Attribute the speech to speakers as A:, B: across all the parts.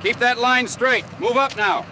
A: Keep that line straight. Move up now.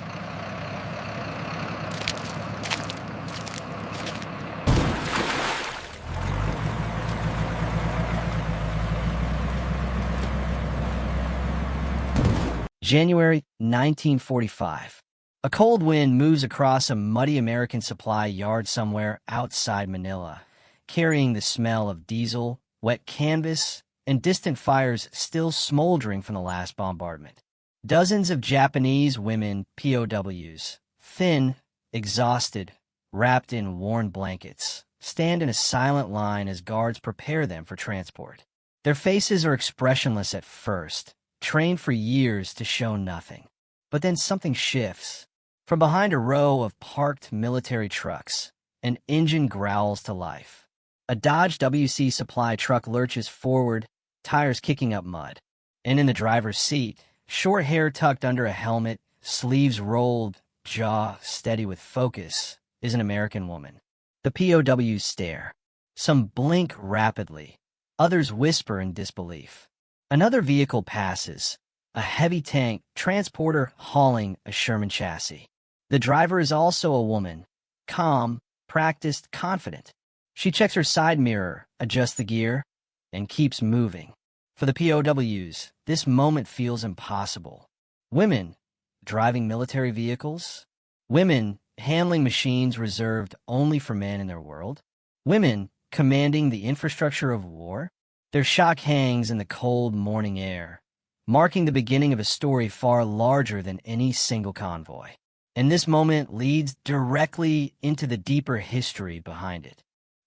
B: January 1945. A cold wind moves across a muddy American supply yard somewhere outside Manila, carrying the smell of diesel, wet canvas, and distant fires still smoldering from the last bombardment. Dozens of Japanese women, POWs, thin, exhausted, wrapped in worn blankets, stand in a silent line as guards prepare them for transport. Their faces are expressionless at first, trained for years to show nothing. But then something shifts. From behind a row of parked military trucks, an engine growls to life. A Dodge WC supply truck lurches forward, tires kicking up mud. And in the driver's seat, short hair tucked under a helmet, sleeves rolled, jaw steady with focus, is an American woman. The POWs stare. Some blink rapidly. Others whisper in disbelief. Another vehicle passes, a heavy tank transporter hauling a Sherman chassis. The driver is also a woman, calm, practiced, confident. She checks her side mirror, adjusts the gear, and keeps moving. For the POWs, this moment feels impossible. Women driving military vehicles? Women handling machines reserved only for men in their world? Women commanding the infrastructure of war? Their shock hangs in the cold morning air, marking the beginning of a story far larger than any single convoy. And this moment leads directly into the deeper history behind it.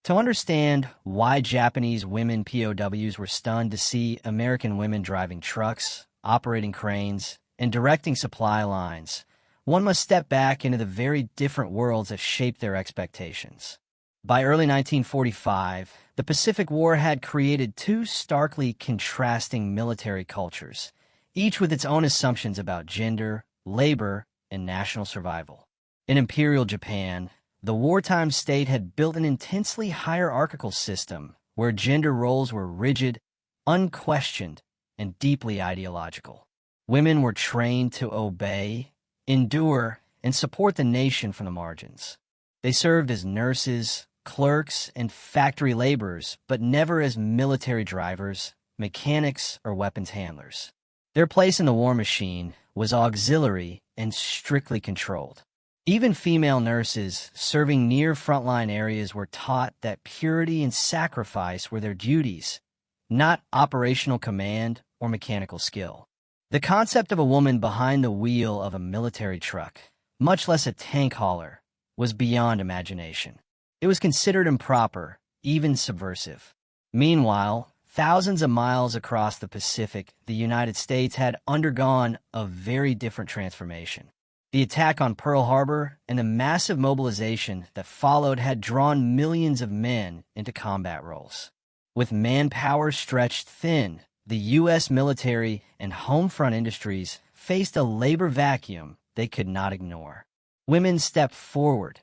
B: To understand why Japanese women POWs were stunned to see American women driving trucks, operating cranes, and directing supply lines, one must step back into the very different worlds that shaped their expectations. By early 1945, the Pacific War had created two starkly contrasting military cultures, each with its own assumptions about gender, labor, and national survival. In Imperial Japan, the wartime state had built an intensely hierarchical system where gender roles were rigid, unquestioned, and deeply ideological. Women were trained to obey, endure, and support the nation from the margins. They served as nurses, clerks, and factory laborers, but never as military drivers, mechanics, or weapons handlers. Their place in the war machine was auxiliary and strictly controlled. Even female nurses serving near frontline areas were taught that purity and sacrifice were their duties, not operational command or mechanical skill. The concept of a woman behind the wheel of a military truck, much less a tank hauler, was beyond imagination. It was considered improper, even subversive. Meanwhile, thousands of miles across the Pacific, the United States had undergone a very different transformation. The attack on Pearl Harbor and the massive mobilization that followed had drawn millions of men into combat roles. With manpower stretched thin, the U.S. military and home front industries faced a labor vacuum they could not ignore. Women stepped forward,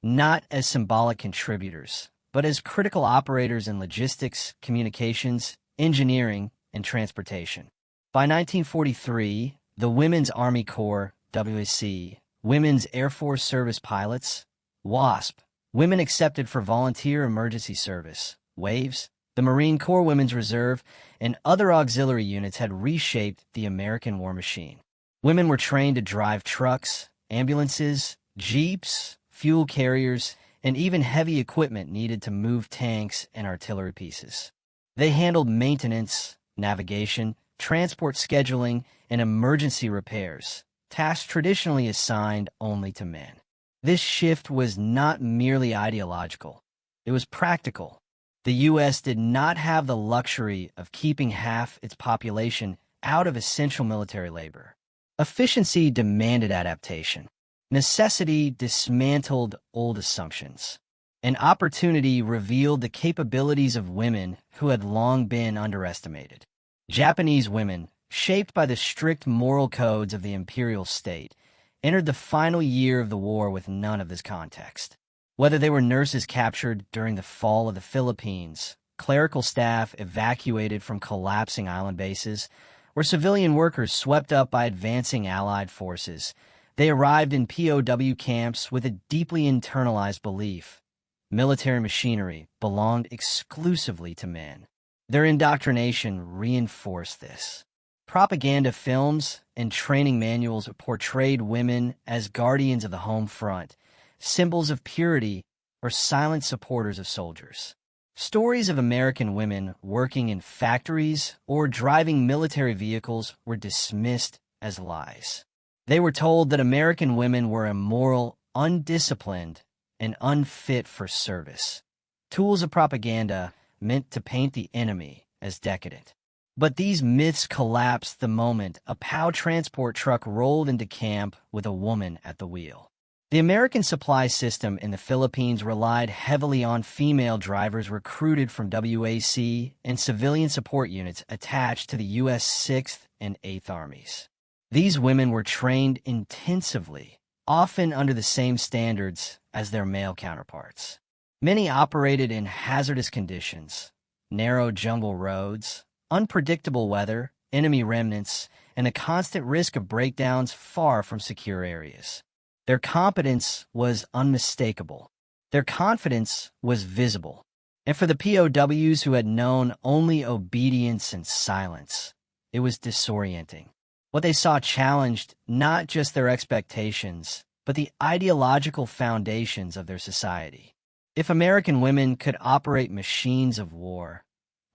B: not as symbolic contributors, but as critical operators in logistics, communications, engineering, and transportation. By 1943, the Women's Army Corps, WASP, Women's Air Force Service Pilots, WASP, Women Accepted for Volunteer Emergency Service, WAVES, the Marine Corps Women's Reserve, and other auxiliary units had reshaped the American war machine. Women were trained to drive trucks, ambulances, jeeps, fuel carriers, and even heavy equipment needed to move tanks and artillery pieces. They handled maintenance, navigation, transport scheduling, and emergency repairs, tasks traditionally assigned only to men. This shift was not merely ideological. It was practical. The U.S. did not have the luxury of keeping half its population out of essential military labor. Efficiency demanded adaptation. Necessity dismantled old assumptions. An opportunity revealed the capabilities of women who had long been underestimated. Japanese women, shaped by the strict moral codes of the imperial state, entered the final year of the war with none of this context. Whether they were nurses captured during the fall of the Philippines, clerical staff evacuated from collapsing island bases, were civilian workers swept up by advancing Allied forces. They arrived in POW camps with a deeply internalized belief: military machinery belonged exclusively to men. Their indoctrination reinforced this. Propaganda films and training manuals portrayed women as guardians of the home front, symbols of purity, or silent supporters of soldiers. Stories of American women working in factories or driving military vehicles were dismissed as lies. They were told that American women were immoral, undisciplined, and unfit for service. Tools of propaganda meant to paint the enemy as decadent. But these myths collapsed the moment a POW transport truck rolled into camp with a woman at the wheel. The American supply system in the Philippines relied heavily on female drivers recruited from WASP and civilian support units attached to the U.S. 6th and 8th Armies. These women were trained intensively, often under the same standards as their male counterparts. Many operated in hazardous conditions: narrow jungle roads, unpredictable weather, enemy remnants, and a constant risk of breakdowns far from secure areas. Their competence was unmistakable. Their confidence was visible. And for the POWs who had known only obedience and silence, it was disorienting. What they saw challenged not just their expectations, but the ideological foundations of their society. If American women could operate machines of war,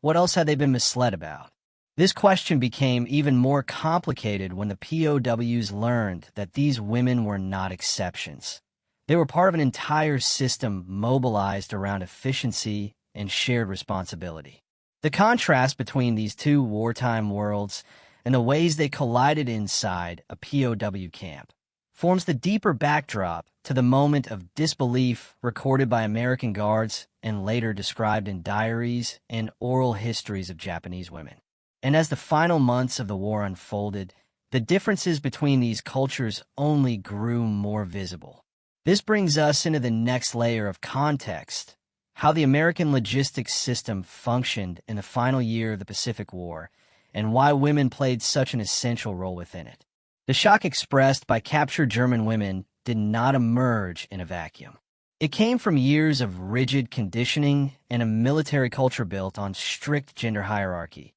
B: what else had they been misled about? This question became even more complicated when the POWs learned that these women were not exceptions. They were part of an entire system mobilized around efficiency and shared responsibility. The contrast between these two wartime worlds and the ways they collided inside a POW camp forms the deeper backdrop to the moment of disbelief recorded by American guards and later described in diaries and oral histories of Japanese women. And as the final months of the war unfolded, the differences between these cultures only grew more visible. This brings us into the next layer of context: how the American logistics system functioned in the final year of the Pacific War, and why women played such an essential role within it. The shock expressed by captured German women did not emerge in a vacuum. It came from years of rigid conditioning and a military culture built on strict gender hierarchy,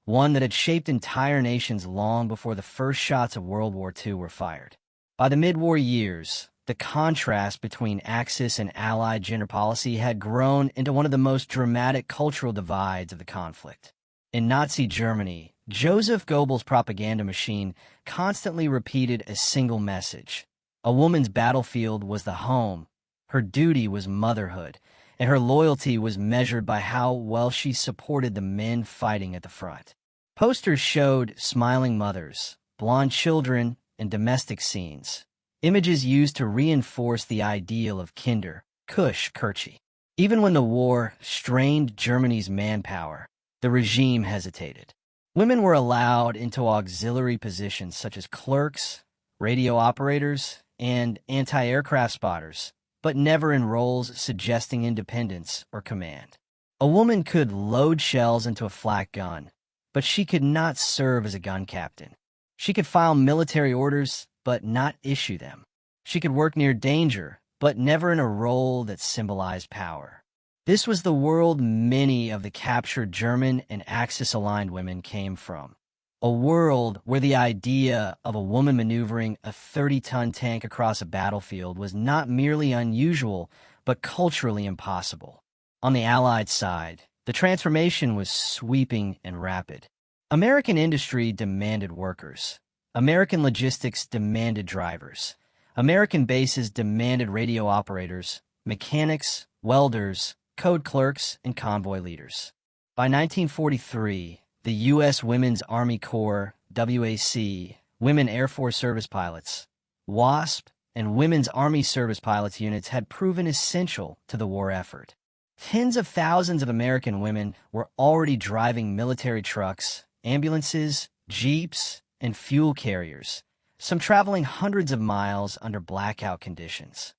B: one that had shaped entire nations long before the first shots of World War II were fired. By the mid-war years, the contrast between Axis and Allied gender policy had grown into one of the most dramatic cultural divides of the conflict. In Nazi Germany, Joseph Goebbels' propaganda machine constantly repeated a single message: a woman's battlefield was the home, her duty was motherhood, and her loyalty was measured by how well she supported the men fighting at the front. Posters showed smiling mothers, blonde children, and domestic scenes, images used to reinforce the ideal of Kinder, Kusch, Kirche. Even when the war strained Germany's manpower, the regime hesitated. Women were allowed into auxiliary positions such as clerks, radio operators, and anti-aircraft spotters, but never in roles suggesting independence or command. A woman could load shells into a flak gun, but she could not serve as a gun captain. She could file military orders, but not issue them. She could work near danger, but never in a role that symbolized power. This was the world many of the captured German and Axis-aligned women came from. A world where the idea of a woman maneuvering a 30-ton tank across a battlefield was not merely unusual, but culturally impossible. On the Allied side, the transformation was sweeping and rapid. American industry demanded workers. American logistics demanded drivers. American bases demanded radio operators, mechanics, welders, code clerks, and convoy leaders. By 1943, the U.S. Women's Army Corps, WAC, Women Air Force Service Pilots, WASP, and Women's Army Service Pilots units had proven essential to the war effort. Tens of thousands of American women were already driving military trucks, ambulances, jeeps, and fuel carriers, some traveling hundreds of miles under blackout conditions.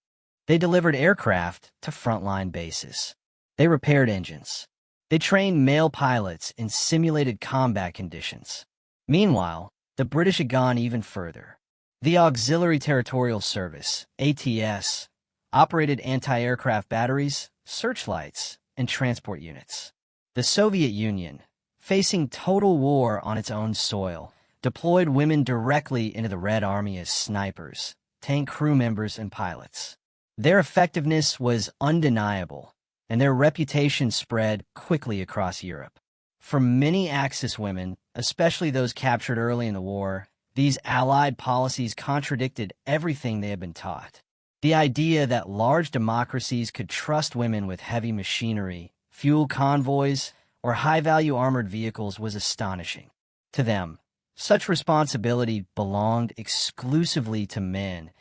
B: They delivered aircraft to frontline bases. They repaired engines. They trained male pilots in simulated combat conditions. Meanwhile, the British had gone even further. The Auxiliary Territorial Service, ATS, operated anti-aircraft batteries, searchlights, and transport units. The Soviet Union, facing total war on its own soil, deployed women directly into the Red Army as snipers, tank crew members, and pilots. Their effectiveness was undeniable, and their reputation spread quickly across Europe. For many Axis women, especially those captured early in the war, these Allied policies contradicted everything they had been taught. The idea that large democracies could trust women with heavy machinery, fuel convoys, or high-value armored vehicles was astonishing. To them, such responsibility belonged exclusively to men,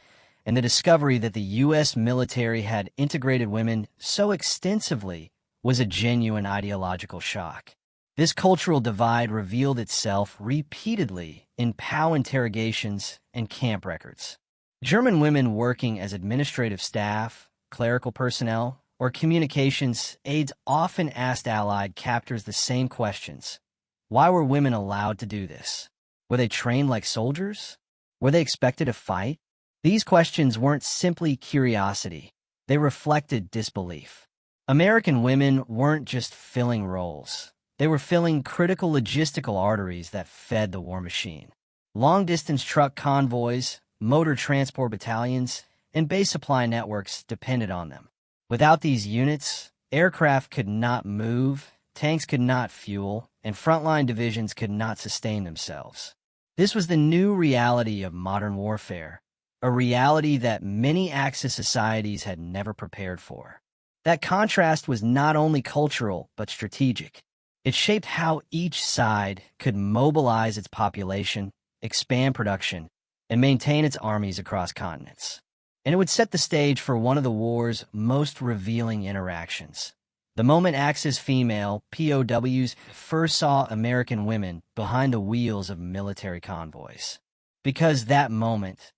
B: and the discovery that the U.S. military had integrated women so extensively was a genuine ideological shock. This cultural divide revealed itself repeatedly in POW interrogations and camp records. German women working as administrative staff, clerical personnel, or communications aides often asked Allied captors the same questions. Why were women allowed to do this? Were they trained like soldiers? Were they expected to fight? These questions weren't simply curiosity. They reflected disbelief. American women weren't just filling roles. They were filling critical logistical arteries that fed the war machine. Long-distance truck convoys, motor transport battalions, and base supply networks depended on them. Without these units, aircraft could not move, tanks could not fuel, and frontline divisions could not sustain themselves. This was the new reality of modern warfare, a reality that many Axis societies had never prepared for. That contrast was not only cultural, but strategic. It shaped how each side could mobilize its population, expand production, and maintain its armies across continents. And it would set the stage for one of the war's most revealing interactions. The moment Axis female POWs first saw American women behind the wheels of military convoys. Because that moment,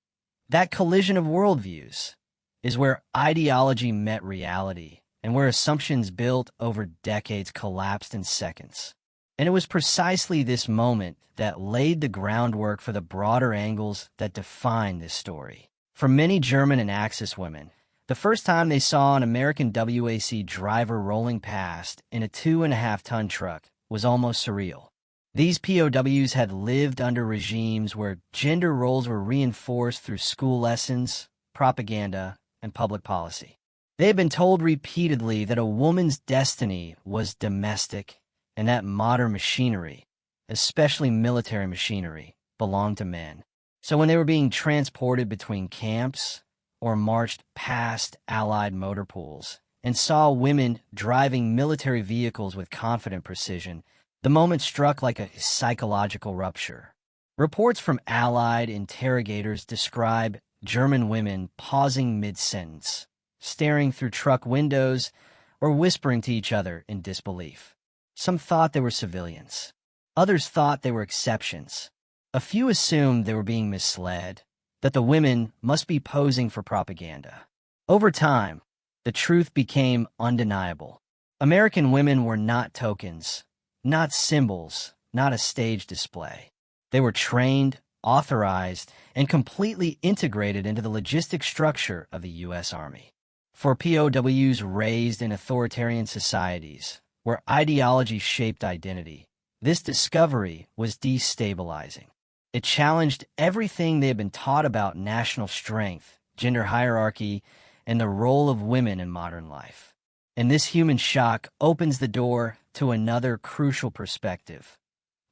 B: that collision of worldviews, is where ideology met reality, and where assumptions built over decades collapsed in seconds. And it was precisely this moment that laid the groundwork for the broader angles that define this story. For many German and Axis women, the first time they saw an American WAC driver rolling past in a 2.5-ton truck was almost surreal. These POWs had lived under regimes where gender roles were reinforced through school lessons, propaganda, and public policy. They had been told repeatedly that a woman's destiny was domestic and that modern machinery, especially military machinery, belonged to men. So when they were being transported between camps or marched past Allied motor pools and saw women driving military vehicles with confident precision, the moment struck like a psychological rupture. Reports from Allied interrogators describe German women pausing mid-sentence, staring through truck windows, or whispering to each other in disbelief. Some thought they were civilians. Others thought they were exceptions. A few assumed they were being misled, that the women must be posing for propaganda. Over time, the truth became undeniable. American women were not tokens, not symbols, not a stage display. They were trained, authorized, and completely integrated into the logistic structure of the U.S. Army. For POWs raised in authoritarian societies, where ideology shaped identity, this discovery was destabilizing. It challenged everything they had been taught about national strength, gender hierarchy, and the role of women in modern life. And this human shock opens the door to another crucial perspective,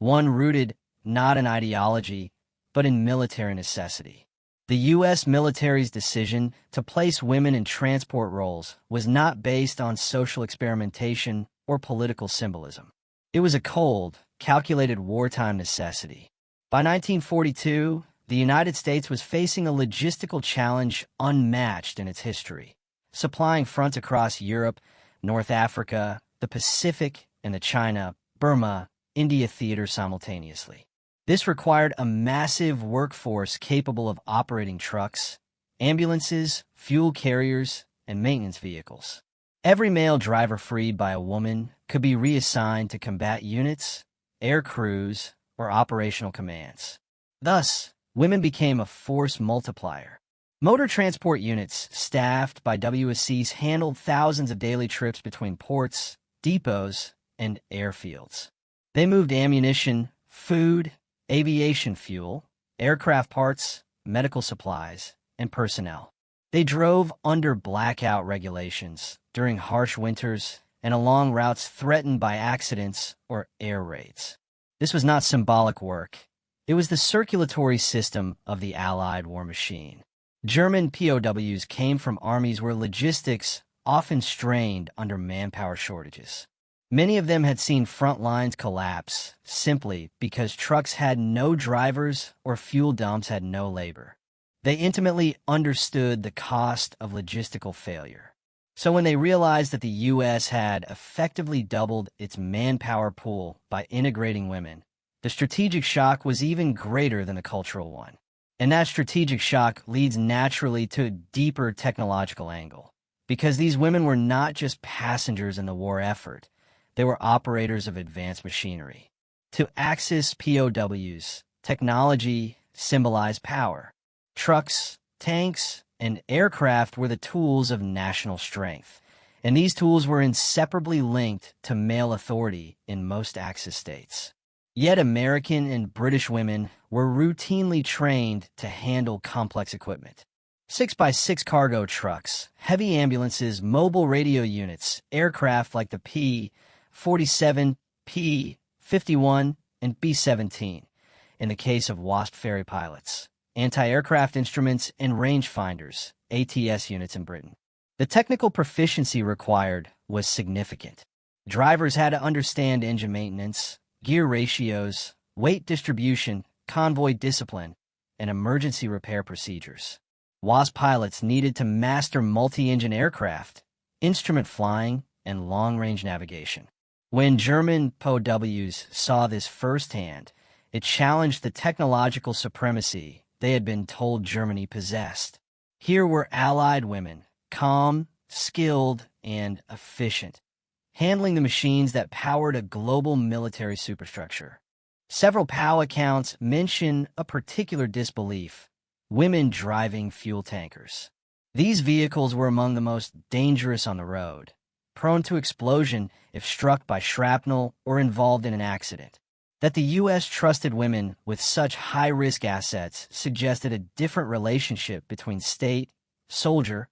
B: one rooted not in ideology, but in military necessity. The U.S. military's decision to place women in transport roles was not based on social experimentation or political symbolism. It was a cold, calculated wartime necessity. By 1942, the United States was facing a logistical challenge unmatched in its history, supplying fronts across Europe, North Africa, the Pacific, and the China, Burma, India theater simultaneously. This required a massive workforce capable of operating trucks, ambulances, fuel carriers, and maintenance vehicles. Every male driver freed by a woman could be reassigned to combat units, air crews, or operational commands. Thus, women became a force multiplier. Motor transport units, staffed by WSCs, handled thousands of daily trips between ports, depots, and airfields. They moved ammunition, food, aviation fuel, aircraft parts, medical supplies, and personnel. They drove under blackout regulations during harsh winters and along routes threatened by accidents or air raids. This was not symbolic work. It was the circulatory system of the Allied war machine. German POWs came from armies where logistics often strained under manpower shortages. Many of them had seen front lines collapse simply because trucks had no drivers or fuel dumps had no labor. They intimately understood the cost of logistical failure. So when they realized that the U.S. had effectively doubled its manpower pool by integrating women, the strategic shock was even greater than the cultural one. And that strategic shock leads naturally to a deeper technological angle, because these women were not just passengers in the war effort, they were operators of advanced machinery. To Axis POWs, technology symbolized power. Trucks, tanks, and aircraft were the tools of national strength, and these tools were inseparably linked to male authority in most Axis states. Yet American and British women were routinely trained to handle complex equipment. 6x6 cargo trucks, heavy ambulances, mobile radio units, aircraft like the P-47, P-51, and B-17, in the case of WASP ferry pilots, anti-aircraft instruments, and rangefinders, ATS units in Britain. The technical proficiency required was significant. Drivers had to understand engine maintenance, gear ratios, weight distribution, convoy discipline, and emergency repair procedures. WASP pilots needed to master multi-engine aircraft, instrument flying, and long-range navigation. When German POWs saw this firsthand, it challenged the technological supremacy they had been told Germany possessed. Here were Allied women, calm, skilled, and efficient, handling the machines that powered a global military superstructure. Several POW accounts mention a particular disbelief: women driving fuel tankers. These vehicles were among the most dangerous on the road, prone to explosion if struck by shrapnel or involved in an accident. That the U.S. trusted women with such high-risk assets suggested a different relationship between state, soldier,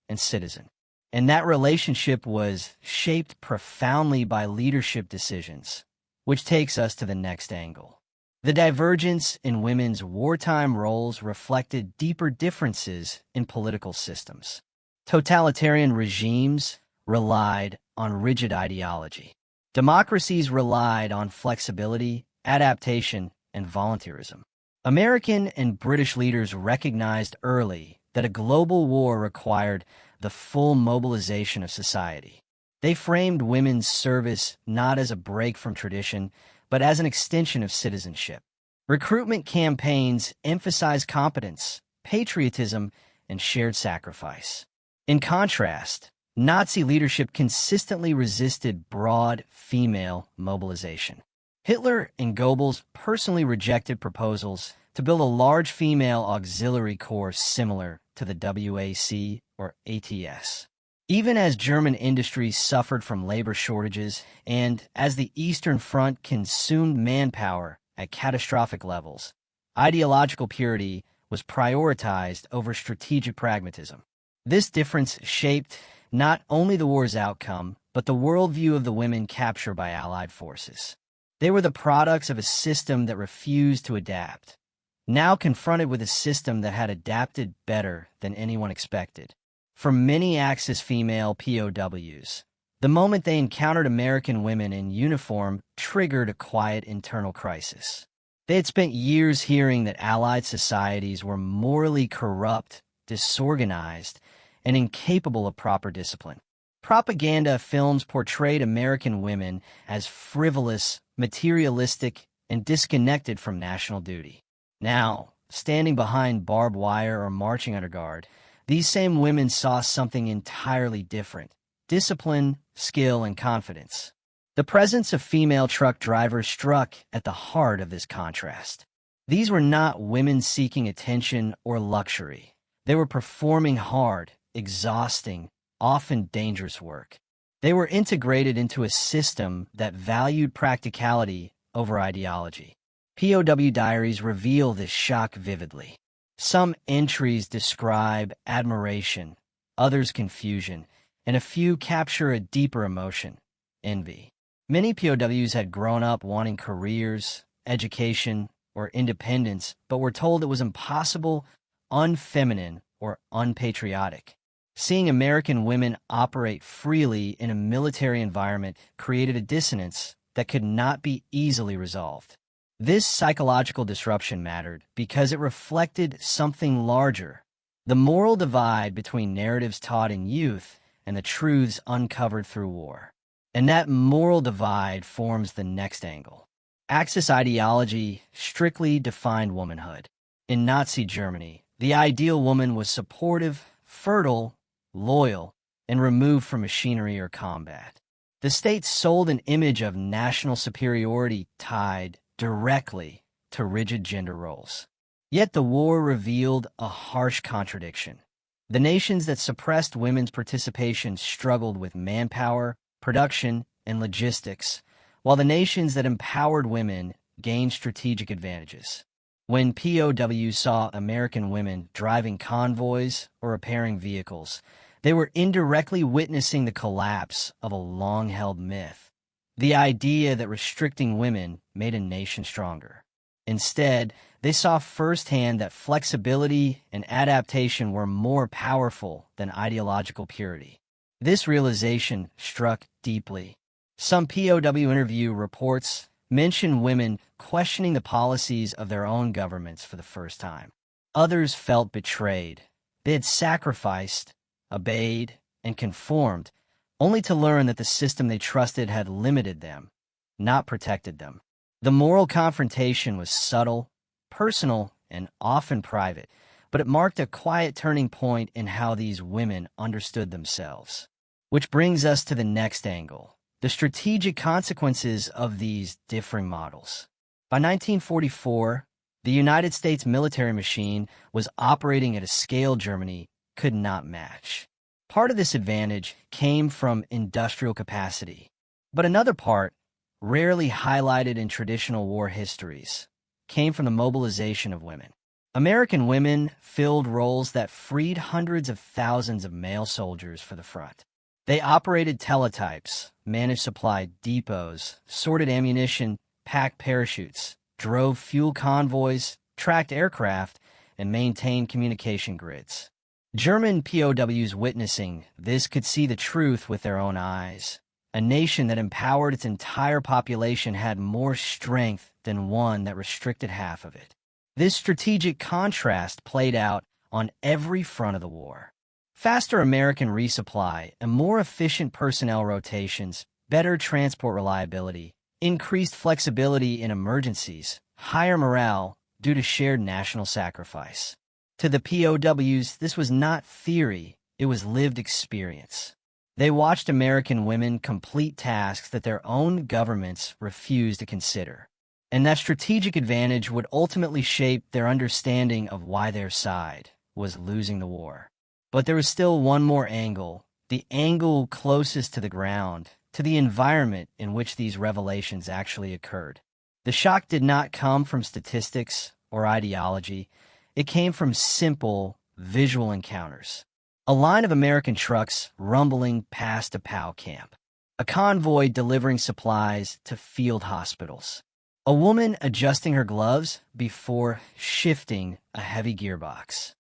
B: and citizen. And that relationship was shaped profoundly by leadership decisions, which takes us to the next angle. The divergence in women's wartime roles reflected deeper differences in political systems. Totalitarian regimes relied on rigid ideology. Democracies relied on flexibility, adaptation, and volunteerism. American and British leaders recognized early that a global war required the full mobilization of society. They framed women's service not as a break from tradition, but as an extension of citizenship. Recruitment campaigns emphasized competence, patriotism, and shared sacrifice. In contrast, Nazi leadership consistently resisted broad female mobilization. Hitler and Goebbels personally rejected proposals to build a large female auxiliary corps similar to the WAC or ATS. Even as German industries suffered from labor shortages and as the Eastern Front consumed manpower at catastrophic levels, ideological purity was prioritized over strategic pragmatism. This difference shaped not only the war's outcome, but the worldview of the women captured by Allied forces. They were the products of a system that refused to adapt, now confronted with a system that had adapted better than anyone expected. For many Axis female POWs, the moment they encountered American women in uniform triggered a quiet internal crisis. They had spent years hearing that Allied societies were morally corrupt, disorganized, and incapable of proper discipline. Propaganda films portrayed American women as frivolous, materialistic, and disconnected from national duty. Now, standing behind barbed wire or marching under guard, these same women saw something entirely different: discipline, skill, and confidence. The presence of female truck drivers struck at the heart of this contrast. These were not women seeking attention or luxury. They were performing hard, exhausting, often dangerous work. They were integrated into a system that valued practicality over ideology. POW diaries reveal this shock vividly. Some entries describe admiration, others confusion, and a few capture a deeper emotion, envy. Many POWs had grown up wanting careers, education, or independence, but were told it was impossible, unfeminine, or unpatriotic. Seeing American women operate freely in a military environment created a dissonance that could not be easily resolved. This psychological disruption mattered because it reflected something larger, the moral divide between narratives taught in youth and the truths uncovered through war. And that moral divide forms the next angle. Axis ideology strictly defined womanhood. In Nazi Germany, the ideal woman was supportive, fertile, loyal, and removed from machinery or combat. The state sold an image of national superiority tied directly to rigid gender roles. Yet the war revealed a harsh contradiction. The nations that suppressed women's participation struggled with manpower, production, and logistics, while the nations that empowered women gained strategic advantages. When POWs saw American women driving convoys or repairing vehicles, they were indirectly witnessing the collapse of a long-held myth, the idea that restricting women made a nation stronger. Instead, they saw firsthand that flexibility and adaptation were more powerful than ideological purity. This realization struck deeply. Some POW interview reports mention women questioning the policies of their own governments for the first time. Others felt betrayed. They had sacrificed, obeyed, and conformed, only to learn that the system they trusted had limited them, not protected them. The moral confrontation was subtle, personal, and often private, but it marked a quiet turning point in how these women understood themselves. Which brings us to the next angle, the strategic consequences of these differing models. By 1944, the United States military machine was operating at a scale Germany could not match. Part of this advantage came from industrial capacity, but another part, rarely highlighted in traditional war histories, came from the mobilization of women. American women filled roles that freed hundreds of thousands of male soldiers for the front. They operated teletypes, managed supply depots, sorted ammunition, packed parachutes, drove fuel convoys, tracked aircraft, and maintained communication grids. German POWs witnessing this could see the truth with their own eyes. A nation that empowered its entire population had more strength than one that restricted half of it. This strategic contrast played out on every front of the war. Faster American resupply and more efficient personnel rotations, better transport reliability, increased flexibility in emergencies, higher morale due to shared national sacrifice. To the POWs, this was not theory, it was lived experience. They watched American women complete tasks that their own governments refused to consider. And that strategic advantage would ultimately shape their understanding of why their side was losing the war. But there was still one more angle, the angle closest to the ground, to the environment in which these revelations actually occurred. The shock did not come from statistics or ideology. It came from simple, visual encounters. A line of American trucks rumbling past a POW camp. A convoy delivering supplies to field hospitals. A woman adjusting her gloves before shifting a heavy gearbox.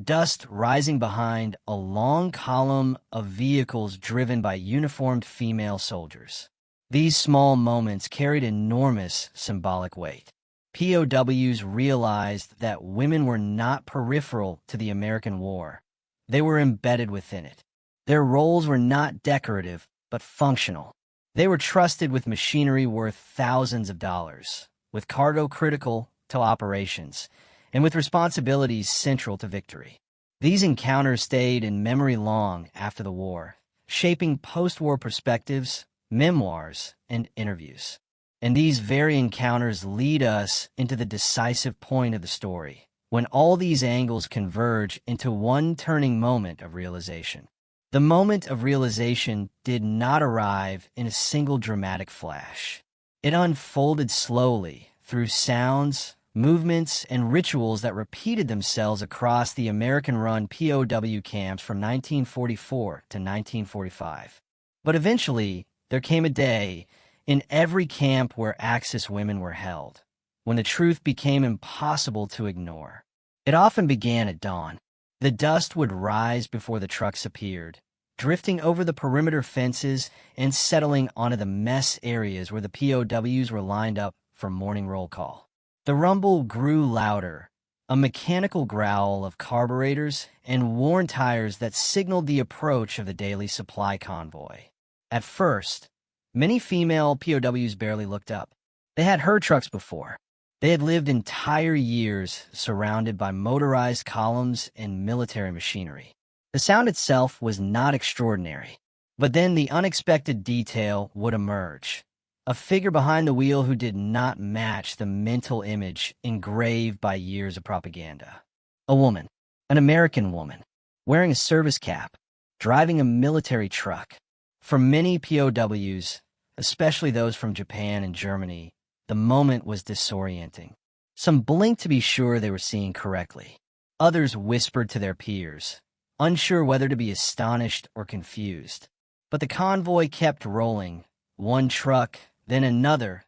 B: Dust rising behind a long column of vehicles driven by uniformed female soldiers. These small moments carried enormous symbolic weight. POWs realized that women were not peripheral to the American war. They were embedded within it. Their roles were not decorative, but functional. They were trusted with machinery worth thousands of dollars, with cargo critical to operations, and with responsibilities central to victory. These encounters stayed in memory long after the war, shaping post-war perspectives, memoirs, and interviews. And these very encounters lead us into the decisive point of the story, when all these angles converge into one turning moment of realization. The moment of realization did not arrive in a single dramatic flash. It unfolded slowly through sounds, movements, and rituals that repeated themselves across the American-run POW camps from 1944 to 1945. But eventually, there came a day in every camp where Axis women were held, when the truth became impossible to ignore. It often began at dawn. The dust would rise before the trucks appeared, drifting over the perimeter fences and settling onto the mess areas where the POWs were lined up for morning roll call. The rumble grew louder, a mechanical growl of carburetors and worn tires that signaled the approach of the daily supply convoy. At first, many female POWs barely looked up. They had heard trucks before. They had lived entire years surrounded by motorized columns and military machinery. The sound itself was not extraordinary, but then the unexpected detail would emerge. A figure behind the wheel who did not match the mental image engraved by years of propaganda. A woman, an American woman, wearing a service cap, driving a military truck. For many POWs, especially those from Japan and Germany, the moment was disorienting. Some blinked to be sure they were seeing correctly. Others whispered to their peers, unsure whether to be astonished or confused. But the convoy kept rolling, one truck, then another,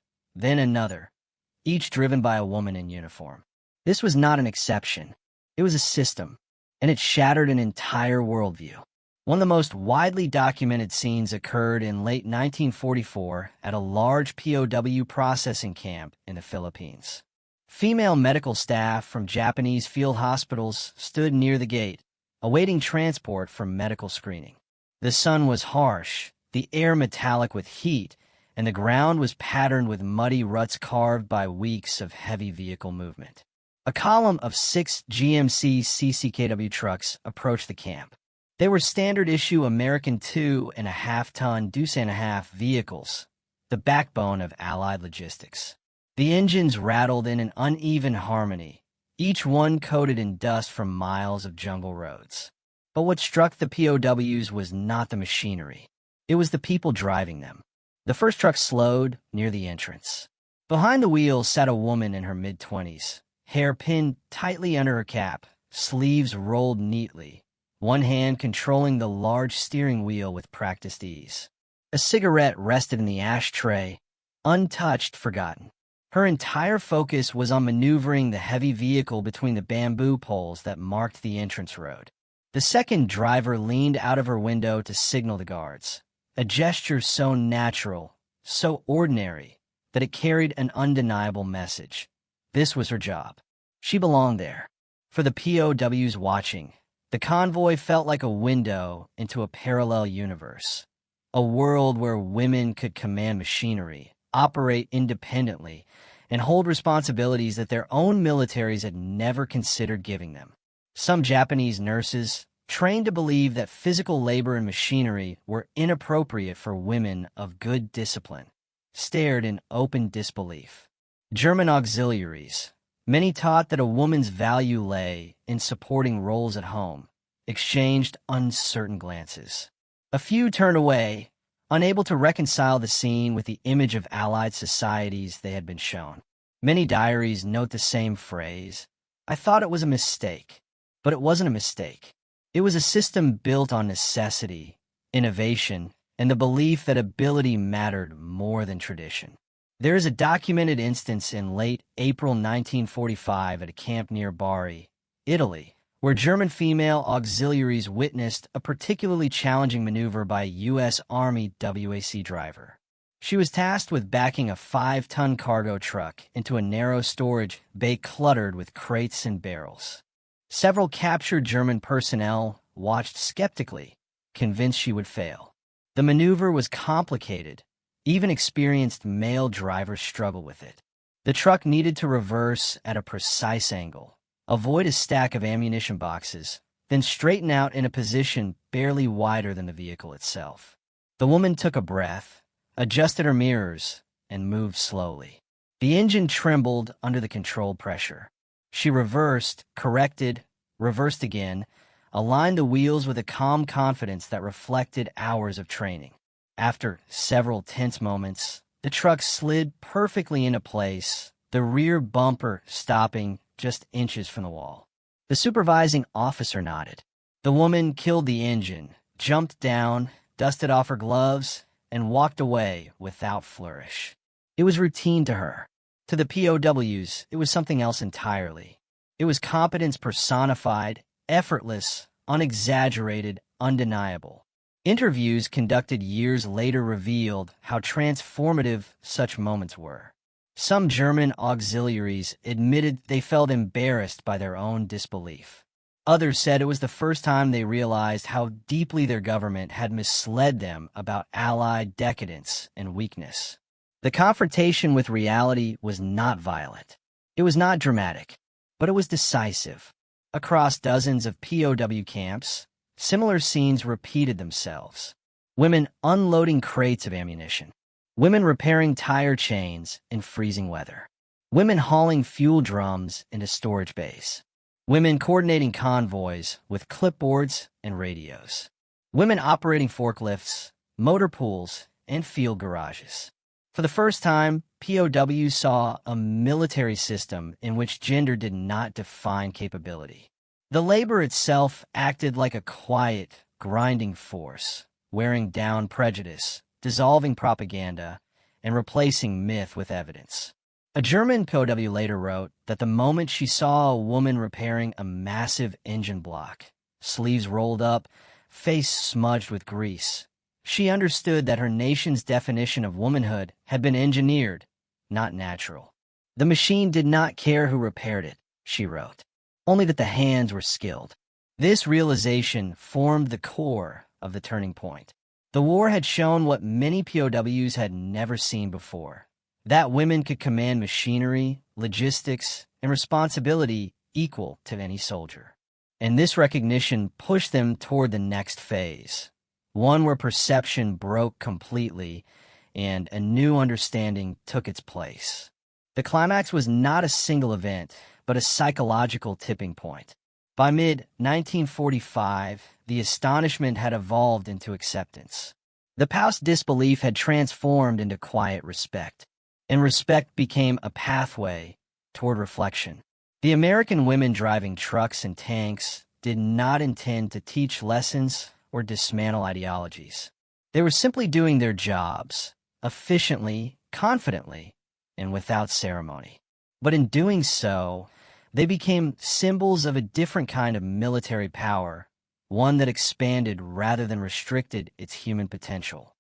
B: each driven by a woman in uniform. This was not an exception. It was a system, and it shattered an entire worldview. One of the most widely documented scenes occurred in late 1944 at a large POW processing camp in the Philippines. Female medical staff from Japanese field hospitals stood near the gate, awaiting transport for medical screening. The sun was harsh, the air metallic with heat, and the ground was patterned with muddy ruts carved by weeks of heavy vehicle movement. A column of 6 GMC CCKW trucks approached the camp. They were standard-issue American 2.5-ton Deuce-and-a-half vehicles, the backbone of Allied logistics. The engines rattled in an uneven harmony, each one coated in dust from miles of jungle roads. But what struck the POWs was not the machinery. It was the people driving them. The first truck slowed near the entrance. Behind the wheel sat a woman in her mid-20s, hair pinned tightly under her cap, sleeves rolled neatly, one hand controlling the large steering wheel with practiced ease. A cigarette rested in the ashtray, untouched, forgotten. Her entire focus was on maneuvering the heavy vehicle between the bamboo poles that marked the entrance road. The second driver leaned out of her window to signal the guards, a gesture so natural, so ordinary, that it carried an undeniable message. This was her job. She belonged there. For the POWs watching, the convoy felt like a window into a parallel universe, a world where women could command machinery, operate independently, and hold responsibilities that their own militaries had never considered giving them. Some Japanese nurses, trained to believe that physical labor and machinery were inappropriate for women of good discipline, stared in open disbelief. German auxiliaries, many taught that a woman's value lay in supporting roles at home, exchanged uncertain glances. A few turned away, unable to reconcile the scene with the image of Allied societies they had been shown. Many diaries note the same phrase, "I thought it was a mistake." But it wasn't a mistake. It was a system built on necessity, innovation, and the belief that ability mattered more than tradition. There is a documented instance in late April 1945 at a camp near Bari, Italy, where German female auxiliaries witnessed a particularly challenging maneuver by a U.S. Army WASP driver. She was tasked with backing a 5-ton cargo truck into a narrow storage bay cluttered with crates and barrels. Several captured German personnel watched skeptically, convinced she would fail. The maneuver was complicated. Even experienced male drivers struggled with it. The truck needed to reverse at a precise angle, avoid a stack of ammunition boxes, then straighten out in a position barely wider than the vehicle itself. The woman took a breath, adjusted her mirrors, and moved slowly. The engine trembled under the control pressure. She reversed, corrected, reversed again, aligned the wheels with a calm confidence that reflected hours of training. After several tense moments, the truck slid perfectly into place, the rear bumper stopping just inches from the wall. The supervising officer nodded. The woman killed the engine, jumped down, dusted off her gloves, and walked away without flourish. It was routine to her. To the POWs, it was something else entirely. It was competence personified, effortless, unexaggerated, undeniable. Interviews conducted years later revealed how transformative such moments were. Some German auxiliaries admitted they felt embarrassed by their own disbelief. Others said it was the first time they realized how deeply their government had misled them about Allied decadence and weakness. The confrontation with reality was not violent. It was not dramatic, but it was decisive. Across dozens of POW camps, similar scenes repeated themselves. Women unloading crates of ammunition. Women repairing tire chains in freezing weather. Women hauling fuel drums into storage bays. Women coordinating convoys with clipboards and radios. Women operating forklifts, motor pools, and field garages. For the first time, POWs saw a military system in which gender did not define capability. The labor itself acted like a quiet, grinding force, wearing down prejudice, dissolving propaganda, and replacing myth with evidence. A German POW later wrote that the moment she saw a woman repairing a massive engine block, sleeves rolled up, face smudged with grease, she understood that her nation's definition of womanhood had been engineered, not natural. The machine did not care who repaired it, she wrote, only that the hands were skilled. This realization formed the core of the turning point. The war had shown what many POWs had never seen before, that women could command machinery, logistics, and responsibility equal to any soldier. And this recognition pushed them toward the next phase, one where perception broke completely and a new understanding took its place. The climax was not a single event, but a psychological tipping point. By mid-1945, the astonishment had evolved into acceptance. The POWs' disbelief had transformed into quiet respect, and respect became a pathway toward reflection. The American women driving trucks and tanks did not intend to teach lessons or dismantle ideologies. They were simply doing their jobs, efficiently, confidently, and without ceremony. But in doing so, they became symbols of a different kind of military power, one that expanded rather than restricted its human potential.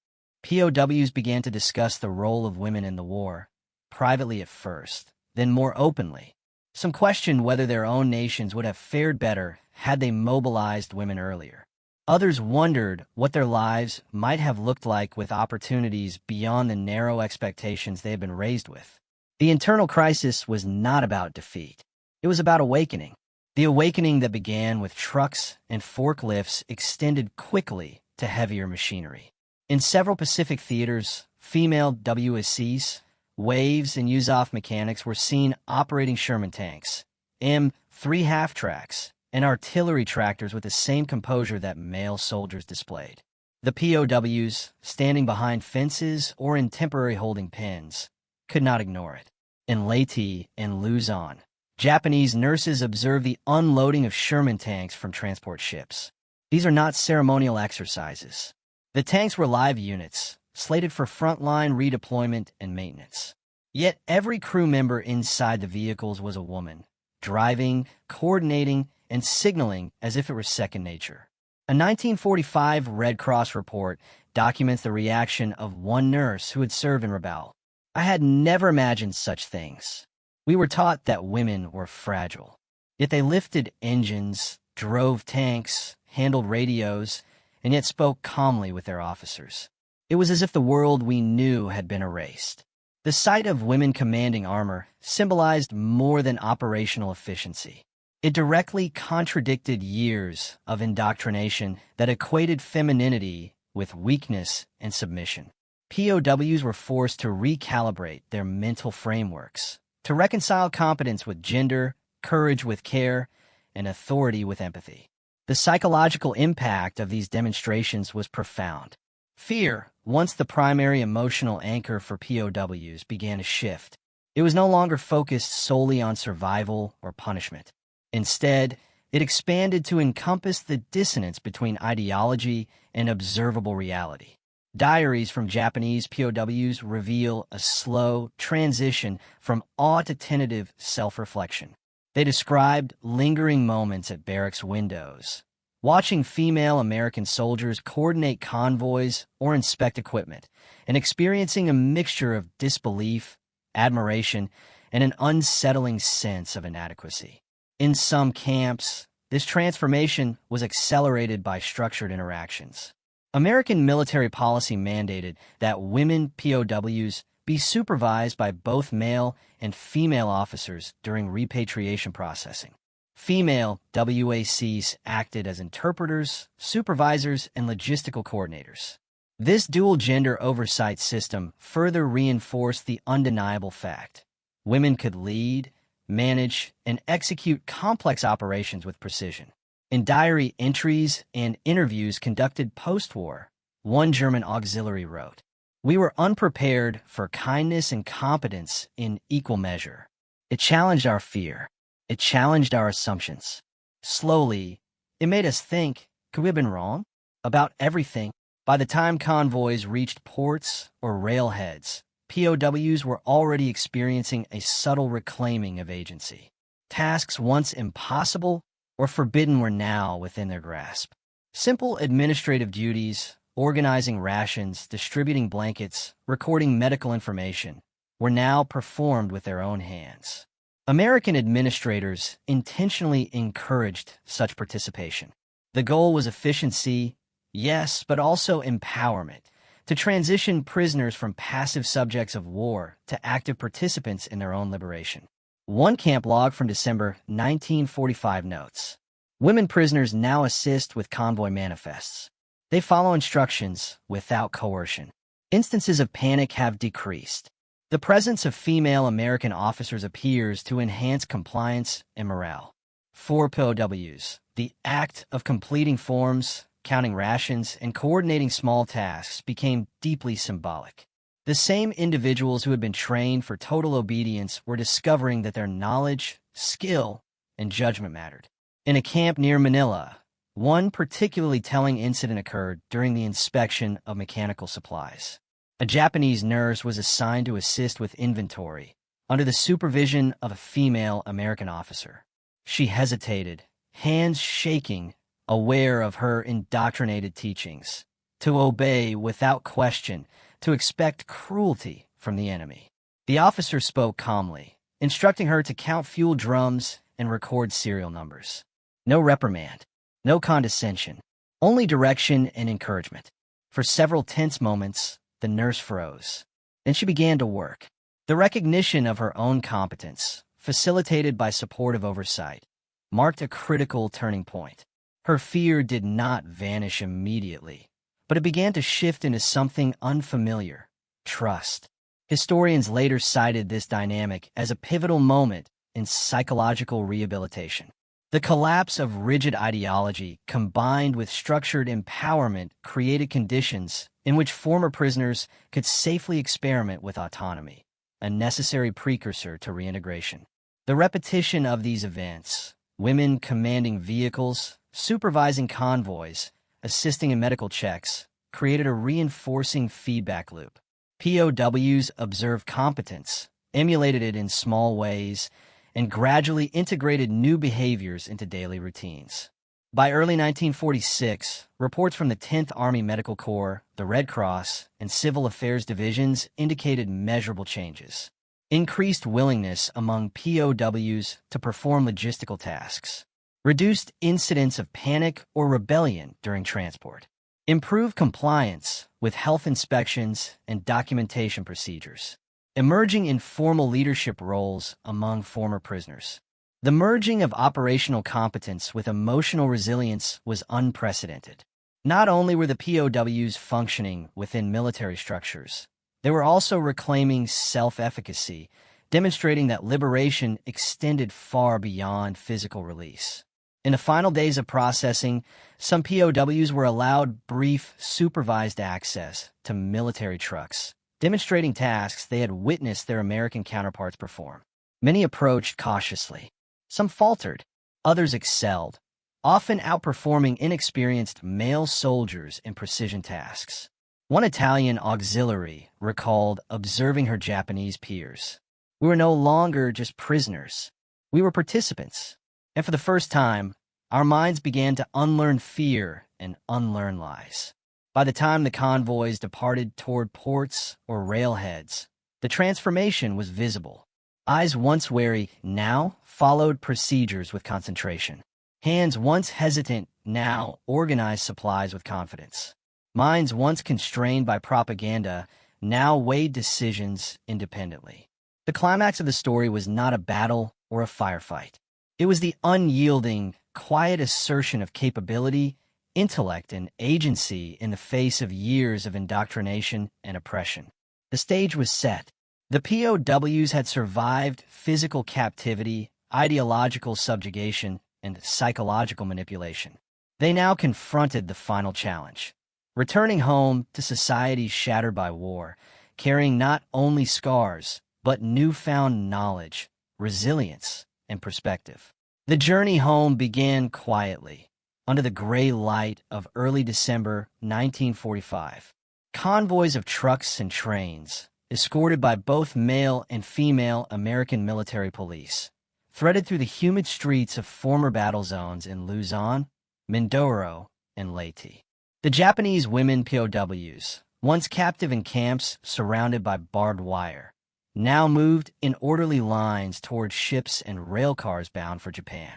B: POWs began to discuss the role of women in the war, privately at first, then more openly. Some questioned whether their own nations would have fared better had they mobilized women earlier. Others wondered what their lives might have looked like with opportunities beyond the narrow expectations they had been raised with. The internal crisis was not about defeat. It was about awakening. The awakening that began with trucks and forklifts extended quickly to heavier machinery. In several Pacific theaters, female WSCs, waves, and USAF mechanics were seen operating Sherman tanks, M3 half-tracks, and artillery tractors with the same composure that male soldiers displayed. The POWs, standing behind fences or in temporary holding pens, could not ignore it. In Leyte and Luzon, Japanese nurses observed the unloading of Sherman tanks from transport ships. These are not ceremonial exercises. The tanks were live units, slated for frontline redeployment and maintenance. Yet every crew member inside the vehicles was a woman, driving, coordinating, and signaling as if it were second nature. A 1945 Red Cross report documents the reaction of one nurse who had served in Rabaul. "I had never imagined such things. We were taught that women were fragile. Yet they lifted engines, drove tanks, handled radios, and yet spoke calmly with their officers. It was as if the world we knew had been erased." The sight of women commanding armor symbolized more than operational efficiency. It directly contradicted years of indoctrination that equated femininity with weakness and submission. POWs were forced to recalibrate their mental frameworks, to reconcile competence with gender, courage with care, and authority with empathy. The psychological impact of these demonstrations was profound. Fear, once the primary emotional anchor for POWs, began to shift. It was no longer focused solely on survival or punishment. Instead, it expanded to encompass the dissonance between ideology and observable reality. Diaries from Japanese POWs reveal a slow transition from awe to tentative self-reflection. They described lingering moments at barracks windows, watching female American soldiers coordinate convoys or inspect equipment, and experiencing a mixture of disbelief, admiration, and an unsettling sense of inadequacy. In some camps, this transformation was accelerated by structured interactions. American military policy mandated that women POWs be supervised by both male and female officers during repatriation processing. Female WACs acted as interpreters, supervisors, and logistical coordinators. This dual-gender oversight system further reinforced the undeniable fact: women could lead, manage, and execute complex operations with precision. In diary entries and interviews conducted post-war, one German auxiliary wrote, "We were unprepared for kindness and competence in equal measure. It challenged our fear. It challenged our assumptions. Slowly, it made us think, could we have been wrong? About everything." By the time convoys reached ports or railheads, POWs were already experiencing a subtle reclaiming of agency. Tasks once impossible or forbidden were now within their grasp. Simple administrative duties, organizing rations, distributing blankets, recording medical information, were now performed with their own hands. American administrators intentionally encouraged such participation. The goal was efficiency, yes, but also empowerment, to transition prisoners from passive subjects of war to active participants in their own liberation. One camp log from December 1945 notes, "Women prisoners now assist with convoy manifests. They follow instructions without coercion. Instances of panic have decreased. The presence of female American officers appears to enhance compliance and morale." For POWs, the act of completing forms, counting rations, and coordinating small tasks became deeply symbolic. The same individuals who had been trained for total obedience were discovering that their knowledge, skill, and judgment mattered. In a camp near Manila, one particularly telling incident occurred during the inspection of mechanical supplies. A Japanese nurse was assigned to assist with inventory under the supervision of a female American officer. She hesitated, hands shaking, aware of her indoctrinated teachings, to obey without question, to expect cruelty from the enemy. The officer spoke calmly, instructing her to count fuel drums and record serial numbers. No reprimand, no condescension, only direction and encouragement. For several tense moments, the nurse froze. Then she began to work. The recognition of her own competence, facilitated by supportive oversight, marked a critical turning point. Her fear did not vanish immediately, but it began to shift into something unfamiliar: trust. Historians later cited this dynamic as a pivotal moment in psychological rehabilitation. The collapse of rigid ideology combined with structured empowerment created conditions in which former prisoners could safely experiment with autonomy, a necessary precursor to reintegration. The repetition of these events, women commanding vehicles, supervising convoys, assisting in medical checks, created a reinforcing feedback loop. POWs observed competence, emulated it in small ways, and gradually integrated new behaviors into daily routines. By early 1946, reports from the 10th Army Medical Corps, the Red Cross, and Civil Affairs divisions indicated measurable changes. Increased willingness among POWs to perform logistical tasks, reduced incidents of panic or rebellion during transport, improved compliance with health inspections and documentation procedures, emerging informal leadership roles among former prisoners. The merging of operational competence with emotional resilience was unprecedented. Not only were the POWs functioning within military structures, they were also reclaiming self-efficacy, demonstrating that liberation extended far beyond physical release. In the final days of processing, some POWs were allowed brief, supervised access to military trucks, demonstrating tasks they had witnessed their American counterparts perform. Many approached cautiously. Some faltered. Others excelled, often outperforming inexperienced male soldiers in precision tasks. One Italian auxiliary recalled observing her Japanese peers. We were no longer just prisoners. We were participants. And for the first time, our minds began to unlearn fear and unlearn lies. By the time the convoys departed toward ports or railheads, the transformation was visible. Eyes once wary now followed procedures with concentration. Hands once hesitant now organized supplies with confidence. Minds once constrained by propaganda now weighed decisions independently. The climax of the story was not a battle or a firefight. It was the unyielding, quiet assertion of capability, intellect, and agency in the face of years of indoctrination and oppression. The stage was set. The POWs had survived physical captivity, ideological subjugation, and psychological manipulation. They now confronted the final challenge, returning home to societies shattered by war, carrying not only scars, but newfound knowledge, resilience, and perspective. The journey home began quietly, under the gray light of early December 1945. Convoys of trucks and trains, escorted by both male and female American military police, threaded through the humid streets of former battle zones in Luzon, Mindoro, and Leyte. The Japanese women POWs, once captive in camps surrounded by barbed wire, now moved in orderly lines toward ships and rail cars bound for Japan.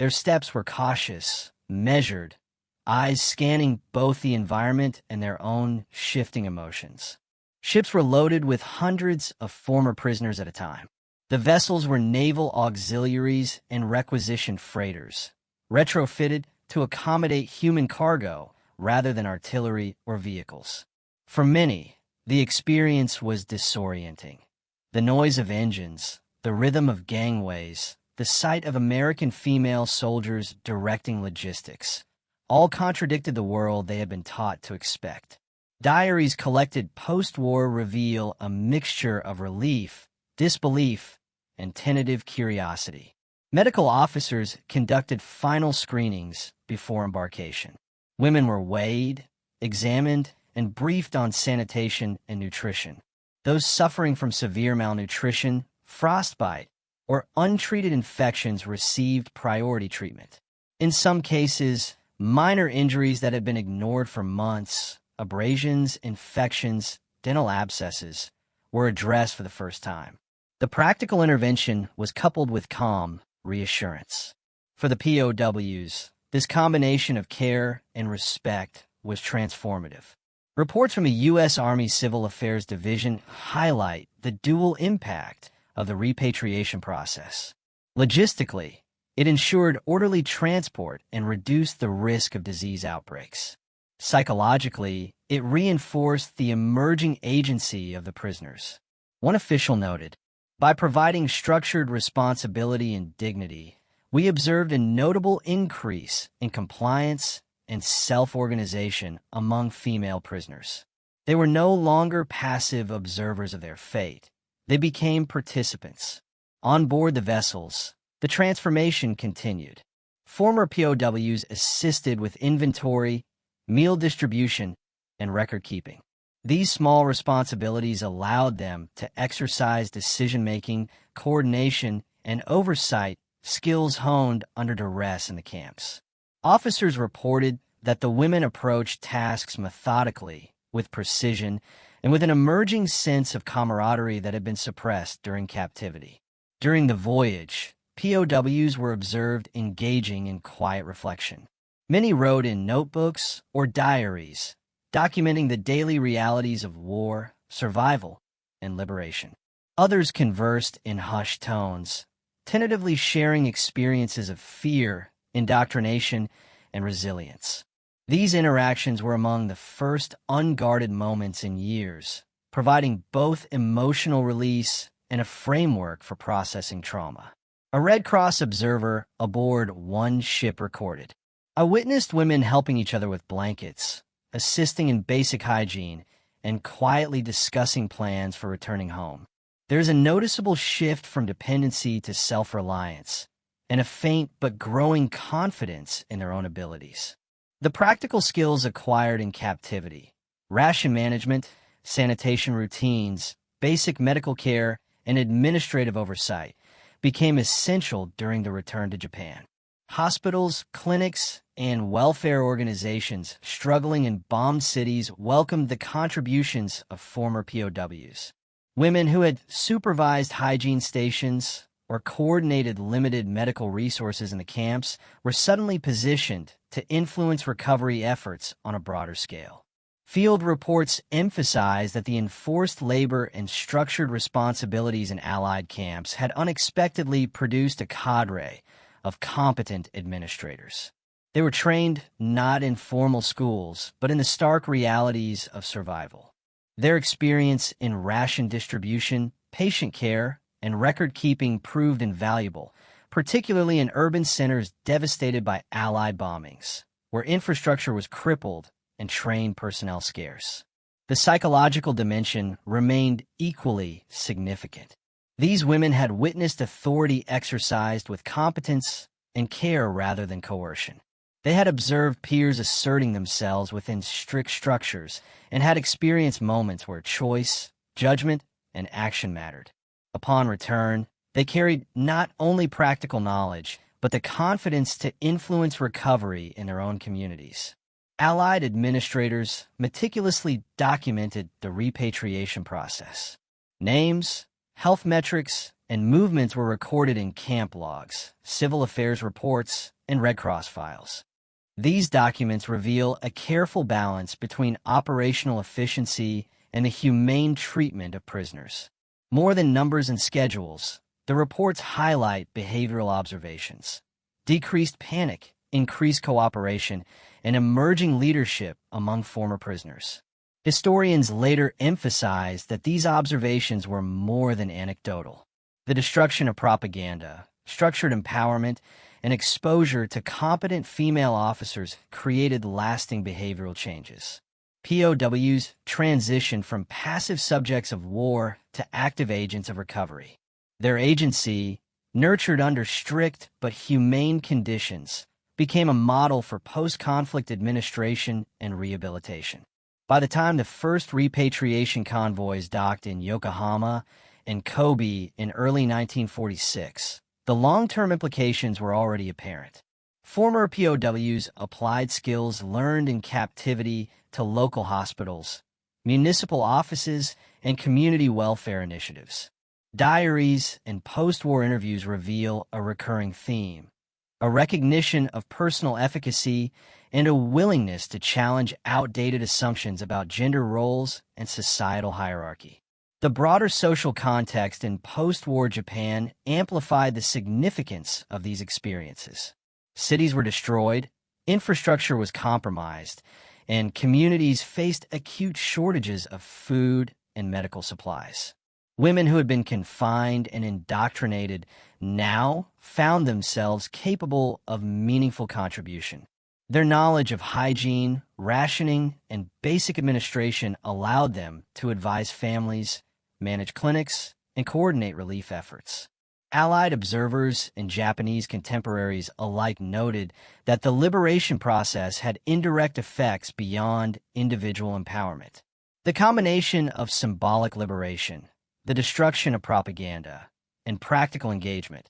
B: Their steps were cautious, measured, eyes scanning both the environment and their own shifting emotions. Ships were loaded with hundreds of former prisoners at a time. The vessels were naval auxiliaries and requisitioned freighters, retrofitted to accommodate human cargo rather than artillery or vehicles. For many, the experience was disorienting. The noise of engines, the rhythm of gangways, the sight of American female soldiers directing logistics, all contradicted the world they had been taught to expect. Diaries collected post-war reveal a mixture of relief, disbelief, and tentative curiosity. Medical officers conducted final screenings before embarkation. Women were weighed, examined, and briefed on sanitation and nutrition. Those suffering from severe malnutrition, frostbite, or untreated infections received priority treatment. In some cases, minor injuries that had been ignored for months, abrasions, infections, dental abscesses, were addressed for the first time. The practical intervention was coupled with calm reassurance. For the POWs, this combination of care and respect was transformative. Reports from the U.S. Army Civil Affairs Division highlight the dual impact of the repatriation process. Logistically, it ensured orderly transport and reduced the risk of disease outbreaks. Psychologically, it reinforced the emerging agency of the prisoners. One official noted, "By providing structured responsibility and dignity, we observed a notable increase in compliance and self-organization among female prisoners. They were no longer passive observers of their fate. They became participants. On board the vessels, the transformation continued. Former POWs assisted with inventory, meal distribution, and record-keeping. These small responsibilities allowed them to exercise decision-making, coordination, and oversight skills honed under duress in the camps. Officers reported that the women approached tasks methodically, with precision, and with an emerging sense of camaraderie that had been suppressed during captivity. During the voyage, POWs were observed engaging in quiet reflection. Many wrote in notebooks or diaries, documenting the daily realities of war, survival, and liberation. Others conversed in hushed tones, tentatively sharing experiences of fear, indoctrination, and resilience. These interactions were among the first unguarded moments in years, providing both emotional release and a framework for processing trauma. A Red Cross observer aboard one ship recorded, "I witnessed women helping each other with blankets, assisting in basic hygiene, and quietly discussing plans for returning home. There's a noticeable shift from dependency to self-reliance, and a faint but growing confidence in their own abilities." The practical skills acquired in captivity, ration management, sanitation routines, basic medical care, and administrative oversight, became essential during the return to Japan. Hospitals, clinics, and welfare organizations struggling in bombed cities welcomed the contributions of former POWs. Women who had supervised hygiene stations or coordinated limited medical resources in the camps were suddenly positioned to influence recovery efforts on a broader scale. Field reports emphasize that the enforced labor and structured responsibilities in Allied camps had unexpectedly produced a cadre of competent administrators. They were trained not in formal schools, but in the stark realities of survival. Their experience in ration distribution, patient care, and record-keeping proved invaluable, particularly in urban centers devastated by Allied bombings, where infrastructure was crippled and trained personnel scarce. The psychological dimension remained equally significant. These women had witnessed authority exercised with competence and care rather than coercion. They had observed peers asserting themselves within strict structures and had experienced moments where choice, judgment, and action mattered. Upon return, they carried not only practical knowledge, but the confidence to influence recovery in their own communities. Allied administrators meticulously documented the repatriation process. Names, health metrics, and movements were recorded in camp logs, civil affairs reports, and Red Cross files. These documents reveal a careful balance between operational efficiency and the humane treatment of prisoners. More than numbers and schedules, the reports highlight behavioral observations, decreased panic, increased cooperation, and emerging leadership among former prisoners. Historians later emphasized that these observations were more than anecdotal. The destruction of propaganda, structured empowerment, and exposure to competent female officers created lasting behavioral changes. POWs transitioned from passive subjects of war to active agents of recovery. Their agency, nurtured under strict but humane conditions, became a model for post-conflict administration and rehabilitation. By the time the first repatriation convoys docked in Yokohama and Kobe in early 1946, the long-term implications were already apparent. Former POWs applied skills learned in captivity to local hospitals, municipal offices, and community welfare initiatives. Diaries and post-war interviews reveal a recurring theme: a recognition of personal efficacy and a willingness to challenge outdated assumptions about gender roles and societal hierarchy. The broader social context in post-war Japan amplified the significance of these experiences. Cities were destroyed, infrastructure was compromised, and communities faced acute shortages of food and medical supplies. Women who had been confined and indoctrinated now found themselves capable of meaningful contribution. Their knowledge of hygiene, rationing, and basic administration allowed them to advise families, manage clinics, and coordinate relief efforts. Allied observers and Japanese contemporaries alike noted that the liberation process had indirect effects beyond individual empowerment. The combination of symbolic liberation, the destruction of propaganda, and practical engagement,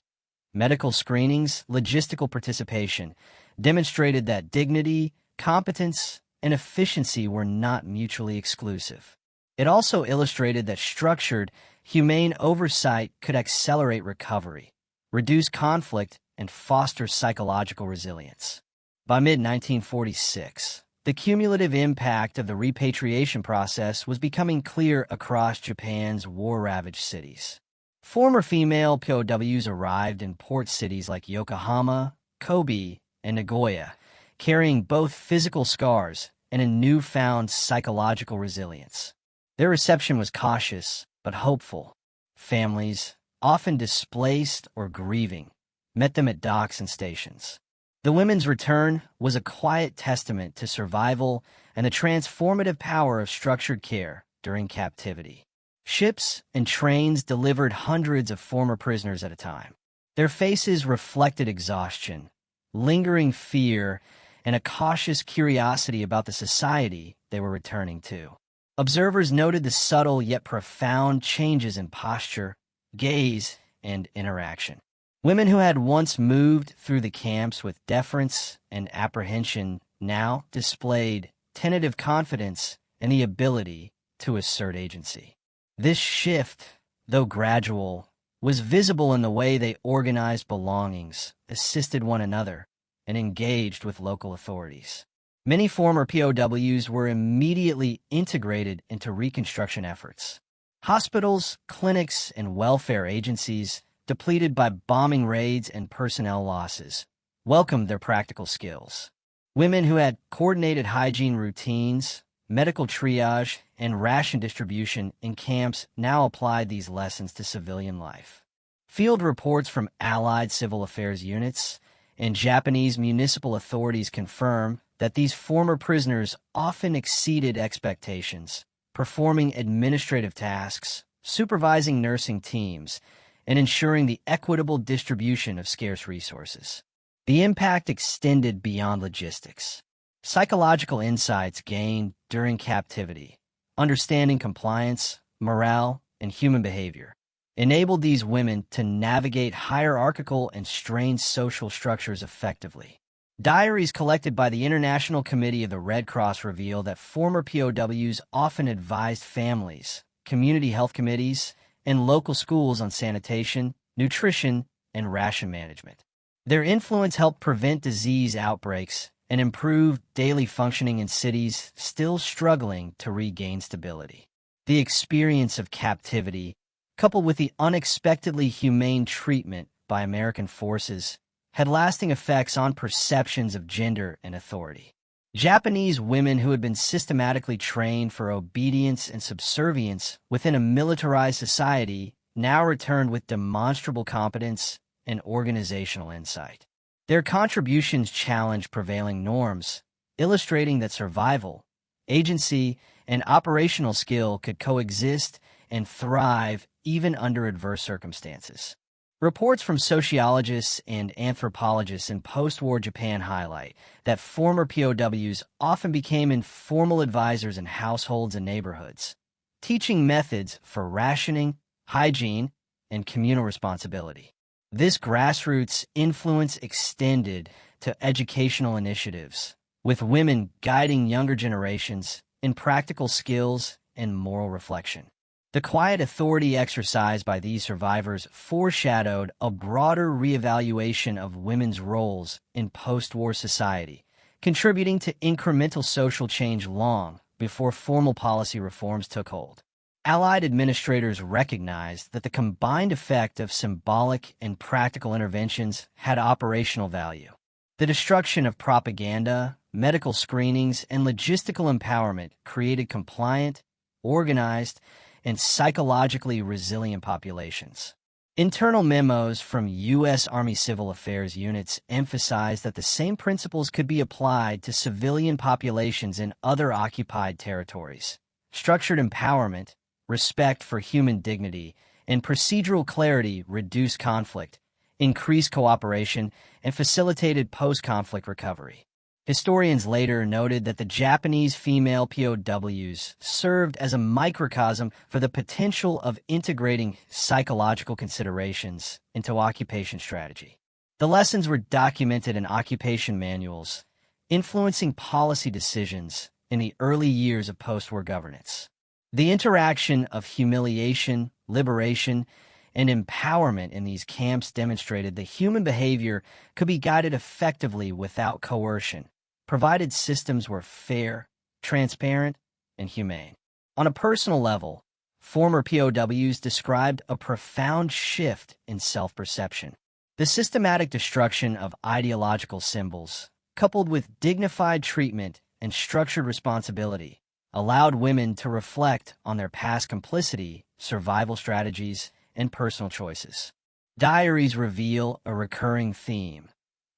B: medical screenings, logistical participation, demonstrated that dignity, competence, and efficiency were not mutually exclusive. It also illustrated that structured, humane oversight could accelerate recovery, reduce conflict, and foster psychological resilience. By mid-1946, the cumulative impact of the repatriation process was becoming clear across Japan's war-ravaged cities. Former female POWs arrived in port cities like Yokohama, Kobe, and Nagoya, carrying both physical scars and a newfound psychological resilience. Their reception was cautious but hopeful. Families, often displaced or grieving, met them at docks and stations. The women's return was a quiet testament to survival and the transformative power of structured care during captivity. Ships and trains delivered hundreds of former prisoners at a time. Their faces reflected exhaustion, lingering fear, and a cautious curiosity about the society they were returning to. Observers noted the subtle yet profound changes in posture, gaze, and interaction. Women who had once moved through the camps with deference and apprehension now displayed tentative confidence and the ability to assert agency. This shift, though gradual, was visible in the way they organized belongings, assisted one another, and engaged with local authorities. Many former POWs were immediately integrated into reconstruction efforts. Hospitals, clinics, and welfare agencies, depleted by bombing raids and personnel losses, welcomed their practical skills. Women who had coordinated hygiene routines, medical triage, and ration distribution in camps now applied these lessons to civilian life. Field reports from Allied civil affairs units and Japanese municipal authorities confirm that these former prisoners often exceeded expectations, performing administrative tasks, supervising nursing teams, and ensuring the equitable distribution of scarce resources. The impact extended beyond logistics. Psychological insights gained during captivity, understanding compliance, morale, and human behavior, enabled these women to navigate hierarchical and strained social structures effectively. Diaries collected by the International Committee of the Red Cross reveal that former POWs often advised families, community health committees, and local schools on sanitation, nutrition, and ration management. Their influence helped prevent disease outbreaks and improve daily functioning in cities still struggling to regain stability. The experience of captivity, coupled with the unexpectedly humane treatment by American forces, had lasting effects on perceptions of gender and authority. Japanese women who had been systematically trained for obedience and subservience within a militarized society now returned with demonstrable competence and organizational insight. Their contributions challenged prevailing norms, illustrating that survival, agency, and operational skill could coexist and thrive even under adverse circumstances. Reports from sociologists and anthropologists in post-war Japan highlight that former POWs often became informal advisors in households and neighborhoods, teaching methods for rationing, hygiene, and communal responsibility. This grassroots influence extended to educational initiatives, with women guiding younger generations in practical skills and moral reflection. The quiet authority exercised by these survivors foreshadowed a broader reevaluation of women's roles in post-war society, contributing to incremental social change long before formal policy reforms took hold. Allied administrators recognized that the combined effect of symbolic and practical interventions had operational value. The destruction of propaganda, medical screenings, and logistical empowerment created compliant, organized, and psychologically resilient populations. Internal memos from U.S. Army Civil Affairs units emphasized that the same principles could be applied to civilian populations in other occupied territories. Structured empowerment, respect for human dignity, and procedural clarity reduced conflict, increased cooperation, and facilitated post-conflict recovery. Historians later noted that the Japanese female POWs served as a microcosm for the potential of integrating psychological considerations into occupation strategy. The lessons were documented in occupation manuals, influencing policy decisions in the early years of post-war governance. The interaction of humiliation, liberation, and empowerment in these camps demonstrated that human behavior could be guided effectively without coercion, provided systems were fair, transparent, and humane. On a personal level, former POWs described a profound shift in self-perception. The systematic destruction of ideological symbols, coupled with dignified treatment and structured responsibility, allowed women to reflect on their past complicity, survival strategies, and personal choices. Diaries reveal a recurring theme.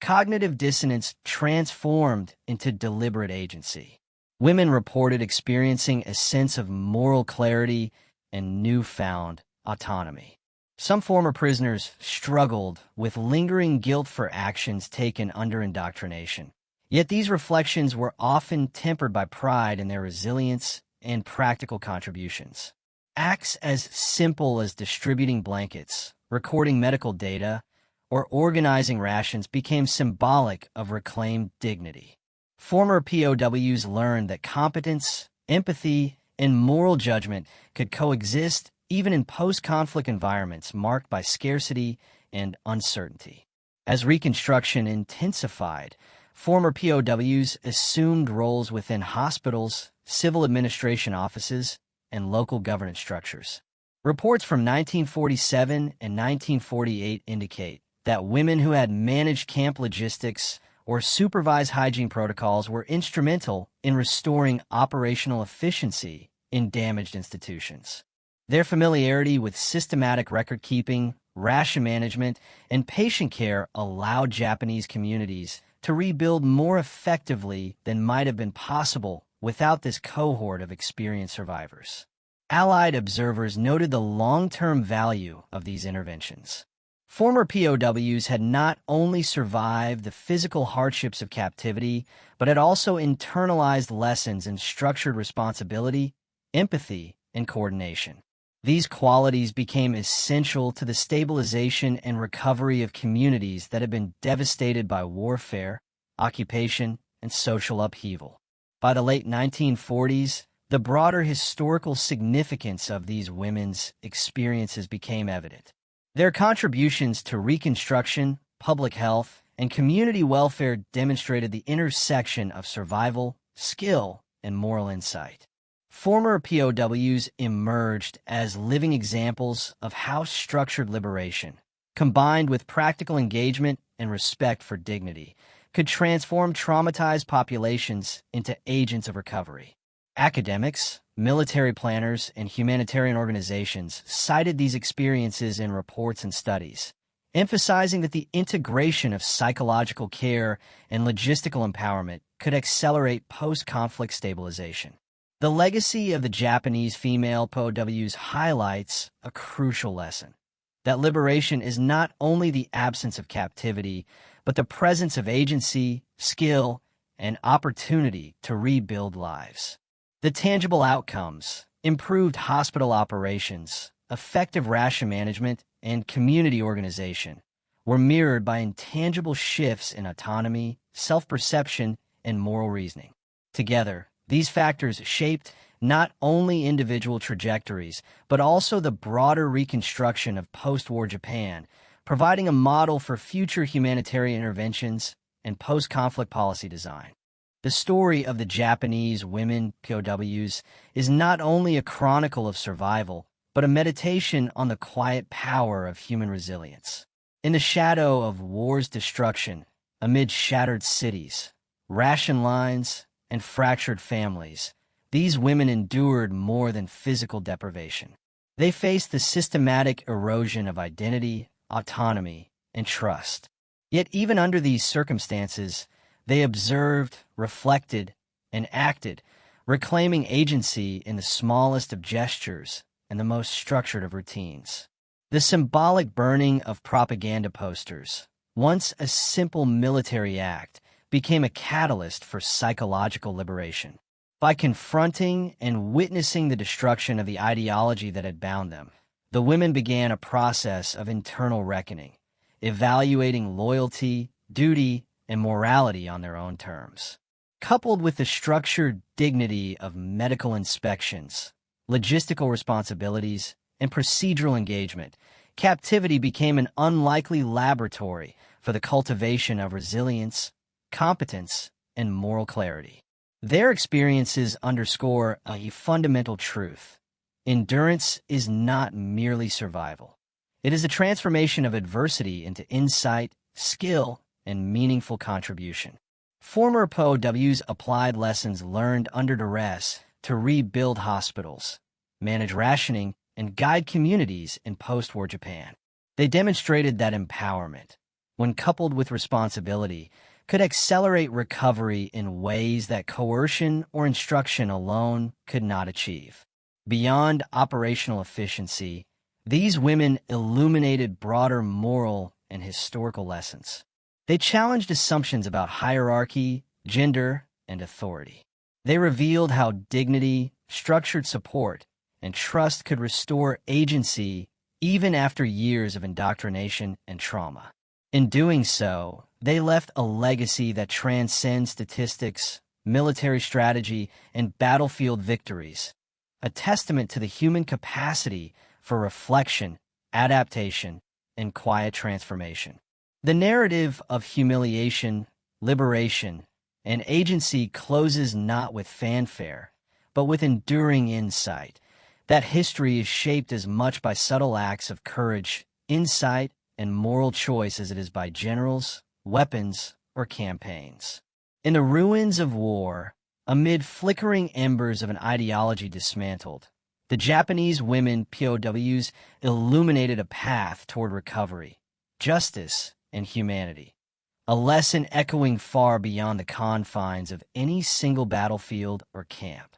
B: Cognitive dissonance transformed into deliberate agency. Women reported experiencing a sense of moral clarity and newfound autonomy. Some former prisoners struggled with lingering guilt for actions taken under indoctrination. Yet these reflections were often tempered by pride in their resilience and practical contributions. Acts as simple as distributing blankets, recording medical data, or organizing rations became symbolic of reclaimed dignity. Former POWs learned that competence, empathy, and moral judgment could coexist even in post-conflict environments marked by scarcity and uncertainty. As Reconstruction intensified, former POWs assumed roles within hospitals, civil administration offices, and local governance structures. Reports from 1947 and 1948 indicate that women who had managed camp logistics or supervised hygiene protocols were instrumental in restoring operational efficiency in damaged institutions. Their familiarity with systematic record-keeping, ration management, and patient care allowed Japanese communities to rebuild more effectively than might have been possible without this cohort of experienced survivors. Allied observers noted the long-term value of these interventions. Former POWs had not only survived the physical hardships of captivity, but had also internalized lessons in structured responsibility, empathy, and coordination. These qualities became essential to the stabilization and recovery of communities that had been devastated by warfare, occupation, and social upheaval. By the late 1940s, the broader historical significance of these women's experiences became evident. Their contributions to Reconstruction, public health, and community welfare demonstrated the intersection of survival, skill, and moral insight. Former POWs emerged as living examples of how structured liberation, combined with practical engagement and respect for dignity, could transform traumatized populations into agents of recovery. Academics, military planners, and humanitarian organizations cited these experiences in reports and studies, emphasizing that the integration of psychological care and logistical empowerment could accelerate post-conflict stabilization. The legacy of the Japanese female POWs highlights a crucial lesson: that liberation is not only the absence of captivity, but the presence of agency, skill, and opportunity to rebuild lives. The tangible outcomes, improved hospital operations, effective ration management, and community organization, were mirrored by intangible shifts in autonomy, self-perception, and moral reasoning. Together, these factors shaped not only individual trajectories, but also the broader reconstruction of post-war Japan, providing a model for future humanitarian interventions and post-conflict policy design. The story of the Japanese women POWs is not only a chronicle of survival, but a meditation on the quiet power of human resilience. In the shadow of war's destruction, amid shattered cities, ration lines, and fractured families, these women endured more than physical deprivation. They faced the systematic erosion of identity, autonomy, and trust. Yet even under these circumstances, they observed, reflected, and acted, reclaiming agency in the smallest of gestures and the most structured of routines. The symbolic burning of propaganda posters, once a simple military act, became a catalyst for psychological liberation. By confronting and witnessing the destruction of the ideology that had bound them, the women began a process of internal reckoning, evaluating loyalty, duty, and morality on their own terms. Coupled with the structured dignity of medical inspections, logistical responsibilities, and procedural engagement, captivity became an unlikely laboratory for the cultivation of resilience, competence, and moral clarity. Their experiences underscore a fundamental truth: endurance is not merely survival. It is a transformation of adversity into insight, skill, and meaningful contribution. Former POWs applied lessons learned under duress to rebuild hospitals, manage rationing, and guide communities in post-war Japan. They demonstrated that empowerment, when coupled with responsibility, could accelerate recovery in ways that coercion or instruction alone could not achieve. Beyond operational efficiency, these women illuminated broader moral and historical lessons. They challenged assumptions about hierarchy, gender, and authority. They revealed how dignity, structured support, and trust could restore agency even after years of indoctrination and trauma. In doing so, they left a legacy that transcends statistics, military strategy, and battlefield victories, a testament to the human capacity for reflection, adaptation, and quiet transformation. The narrative of humiliation, liberation, and agency closes not with fanfare, but with enduring insight. That history is shaped as much by subtle acts of courage, insight, and moral choice as it is by generals, weapons, or campaigns. In the ruins of war, amid flickering embers of an ideology dismantled, the Japanese women POWs illuminated a path toward recovery, justice, and humanity, a lesson echoing far beyond the confines of any single battlefield or camp.